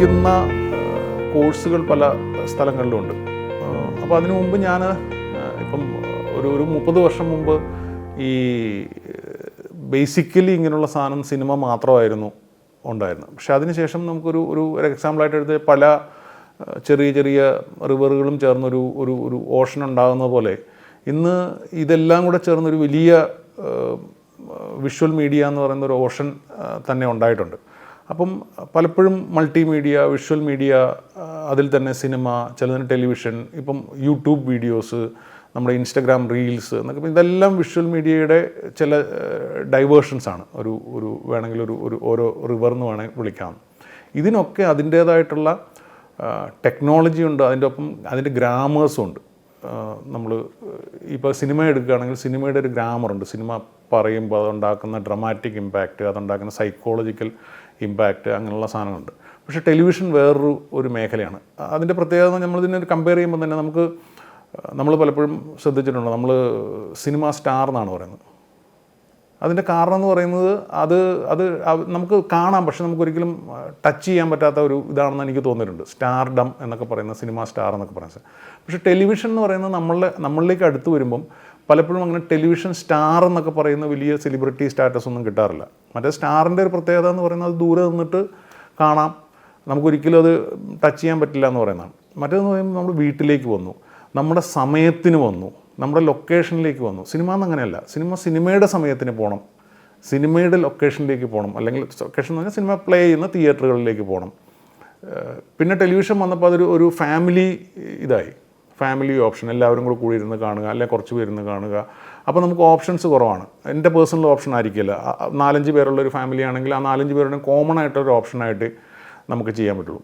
പഠിക്കുന്ന കോഴ്സുകൾ പല സ്ഥലങ്ങളിലുമുണ്ട്. അപ്പോൾ അതിനു മുമ്പ് ഞാൻ ഇപ്പം ഒരു 30 വർഷം മുമ്പ് ഈ ബേസിക്കലി ഇങ്ങനെയുള്ള സാധനം സിനിമ മാത്രമായിരുന്നു ഉണ്ടായിരുന്നത്. പക്ഷെ അതിനുശേഷം നമുക്കൊരു എക്സാമ്പിളായിട്ട് എടുത്ത് പല ചെറിയ ചെറിയ റിവറുകളും ചേർന്നൊരു ഒരു ഓഷൻ ഉണ്ടാകുന്ന പോലെ ഇന്ന് ഇതെല്ലാം കൂടെ ചേർന്നൊരു വലിയ വിഷ്വൽ മീഡിയ എന്ന് പറയുന്ന ഒരു ഓഷൻ തന്നെ ഉണ്ടായിട്ടുണ്ട്. അപ്പം പലപ്പോഴും മൾട്ടിമീഡിയ, വിഷ്വൽ മീഡിയ, അതിൽ തന്നെ സിനിമ, ചിലതിന് ടെലിവിഷൻ, ഇപ്പം യൂട്യൂബ് വീഡിയോസ്, നമ്മുടെ ഇൻസ്റ്റഗ്രാം റീൽസ് എന്നൊക്കെ, ഇതെല്ലാം വിഷ്വൽ മീഡിയയുടെ ചില ഡൈവേർഷൻസാണ്. ഒരു വേണമെങ്കിൽ ഒരു ഓരോ റിവർ എന്ന് വേണമെങ്കിൽ വിളിക്കാം. ഇതിനൊക്കെ അതിൻ്റേതായിട്ടുള്ള ടെക്നോളജി ഉണ്ട്, അതിൻ്റെ ഒപ്പം അതിൻ്റെ ഗ്രാമേഴ്സും ഉണ്ട്. നമ്മൾ ഇപ്പോൾ സിനിമ എടുക്കുകയാണെങ്കിൽ സിനിമയുടെ ഒരു ഗ്രാമറുണ്ട്. സിനിമ പറയുമ്പോൾ അതുണ്ടാക്കുന്ന ഡ്രമാറ്റിക് ഇമ്പാക്റ്റ്, അതുണ്ടാക്കുന്ന സൈക്കോളജിക്കൽ ഇമ്പാക്റ്റ്, അങ്ങനെയുള്ള സാധനങ്ങളുണ്ട്. പക്ഷേ ടെലിവിഷൻ വേറൊരു മേഖലയാണ്. അതിൻ്റെ പ്രത്യേകത നമ്മളിതിനെ കമ്പയർ ചെയ്യുമ്പോൾ തന്നെ നമ്മൾ പലപ്പോഴും ശ്രദ്ധിച്ചിട്ടുണ്ട്, നമ്മൾ സിനിമ സ്റ്റാർ എന്നാണ് പറയുന്നത്. അതിൻ്റെ കാരണം എന്ന് പറയുന്നത് അത് നമുക്ക് കാണാം, പക്ഷെ നമുക്കൊരിക്കലും ടച്ച് ചെയ്യാൻ പറ്റാത്ത ഒരു ഇതാണെന്ന് എനിക്ക് തോന്നിയിട്ടുണ്ട്. സ്റ്റാർഡം എന്നൊക്കെ പറയുന്ന, സിനിമ സ്റ്റാർ എന്നൊക്കെ പറയുന്നത്. പക്ഷേ ടെലിവിഷൻ എന്ന് പറയുന്നത് നമ്മളിലേക്ക് അടുത്ത് വരുമ്പം പലപ്പോഴും അങ്ങനെ ടെലിവിഷൻ സ്റ്റാർ എന്നൊക്കെ പറയുന്ന വലിയ സെലിബ്രിറ്റി സ്റ്റാറ്റസ് ഒന്നും കിട്ടാറില്ല. മറ്റേ സ്റ്റാറിൻ്റെ ഒരു പ്രത്യേകത എന്ന് പറയുന്നത് അത് ദൂരെ നിന്നിട്ട് കാണാം, നമുക്കൊരിക്കലും അത് ടച്ച് ചെയ്യാൻ പറ്റില്ല എന്ന് പറയുന്നതാണ്. മറ്റേതെന്ന് പറയുമ്പോൾ നമ്മൾ വീട്ടിലേക്ക് വന്നു, നമ്മുടെ സമയത്തിന് വന്നു, നമ്മുടെ ലൊക്കേഷനിലേക്ക് വന്നു. സിനിമ എന്നങ്ങനെയല്ല. സിനിമയുടെ സമയത്തിന് പോകണം, സിനിമയുടെ ലൊക്കേഷനിലേക്ക് പോകണം, അല്ലെങ്കിൽ ലൊക്കേഷൻ എന്ന് പറഞ്ഞാൽ സിനിമ പ്ലേ ചെയ്യുന്ന തിയേറ്ററുകളിലേക്ക് പോകണം. പിന്നെ ടെലിവിഷൻ വന്നപ്പോൾ ഒരു ഫാമിലി ഇതായി, ഫാമിലി ഓപ്ഷൻ, എല്ലാവരും കൂടി ഇരുന്ന് കാണുക, അല്ലെങ്കിൽ കുറച്ച് പേരിരുന്ന് കാണുക. അപ്പോൾ നമുക്ക് ഓപ്ഷൻസ് കുറവാണ്. എൻ്റെ പേഴ്സണൽ ഓപ്ഷൻ ആയിരിക്കില്ല. 4-5 പേരുള്ളൊരു ഫാമിലി ആണെങ്കിൽ ആ 4-5 പേരുടെ കോമൺ ആയിട്ടൊരു ഓപ്ഷനായിട്ട് നമുക്ക് ചെയ്യാൻ പറ്റുള്ളൂ.